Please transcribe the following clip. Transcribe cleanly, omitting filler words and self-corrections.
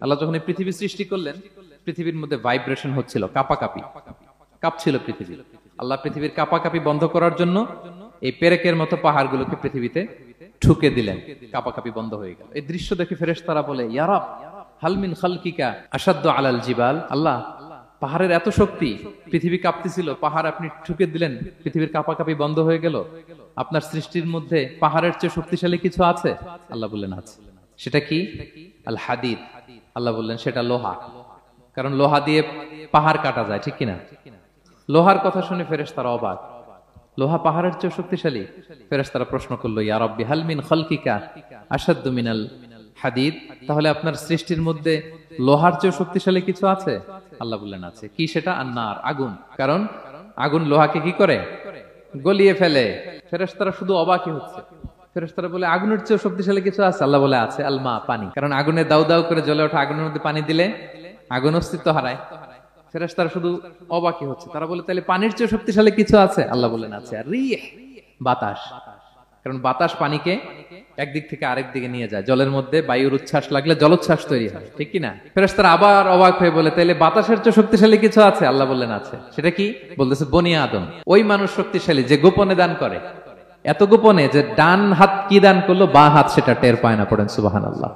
আল্লাহ যখন এই পৃথিবী সৃষ্টি করলেন, পৃথিবীর মধ্যে ভাইব্রেশন হচ্ছিল, কাঁপাকাঁপি, কাঁপছিল পৃথিবী। আল্লাহ পৃথিবীর কাঁপাকাঁপি বন্ধ করার জন্য এই পেরেকের মতো পাহাড়গুলোকে পৃথিবীতে ঠুকে দিলেন, কাঁপাকাঁপি বন্ধ হয়ে গেল। এই দৃশ্য দেখে ফেরেশতারা বলে, ইয়া রাব হাল মিন খালকিকা আশাদ্দু আলাল জিবাল। আল্লাহ, পাহাড়ের এত শক্তি, পৃথিবী কাঁপতেছিল, পাহাড় আপনি ঠুকে দিলেন, পৃথিবীর কাঁপাকাঁপি বন্ধ হয়ে গেল। আপনার সৃষ্টির মধ্যে পাহাড়ের চেয়ে শক্তিশালী কিছু আছে? আল্লাহ বললেন আছে। সেটা কি? আল হাদিদ। আল্লাহ বললেন সেটা লোহা, কারণ লোহা দিয়ে পাহাড় কাটা যায়, ঠিক কিনা? লোহার কথা শুনে ফেরেশতারা অবাক, লোহা পাহাড়ের চেয়ে শক্তিশালী? ফেরেশতারা প্রশ্ন করলো, ইয়া রাব্বি হাল মিন খালকিকা আশাদ্দু মিনাল হাদিদ। তাহলে আপনার সৃষ্টির মধ্যে লোহার চেয়ে শক্তিশালী কিছু আছে? আল্লাহ বললেন আছে। কি সেটা? আন্নার, আগুন। কারণ আগুন লোহাকে কি করে? গলিয়ে ফেলে। ফেরেশতারা শুধু অবাকই হচ্ছে। ফেরেশতারা বলে আগুনের চেয়ে শক্তিশালী কিছু আছে? আল্লাহ বলে আছে, আলমা, পানি। কারণ আগুনে দাউ দাউ করে জ্বলে ওঠা আগুনের মধ্যে পানি দিলে আগুন অস্তিত্ব হারায়। ফেরেশতারা শুধু অবাকই হচ্ছে। তারা বলে তাহলে পানির চেয়ে শক্তিশালী কিছু আছে? আল্লাহ বলেন আছে। আর রিহ, বাতাস। কারণ বাতাস পানিকে একদিক থেকে আরেক দিকে নিয়ে যায়। জলের মধ্যে বায়ুর উচ্ছ্বাস লাগলে জলোচ্ছ্বাস তৈরি হয়, ঠিক কিনা? ফেরেশতারা আবার অবাক হয়ে বলে তাহলে বাতাসের চেয়ে শক্তিশালী কিছু আছে? আল্লাহ বললেন আছে। সেটা কি? বলতেছে বনি আদম। ওই মানুষ শক্তিশালী যে গোপনে দান করে, এত গোপনে যে ডান হাত কি দান করলো, বাঁ হাত সেটা টের পায় না। পড়েন সুবহানাল্লাহ।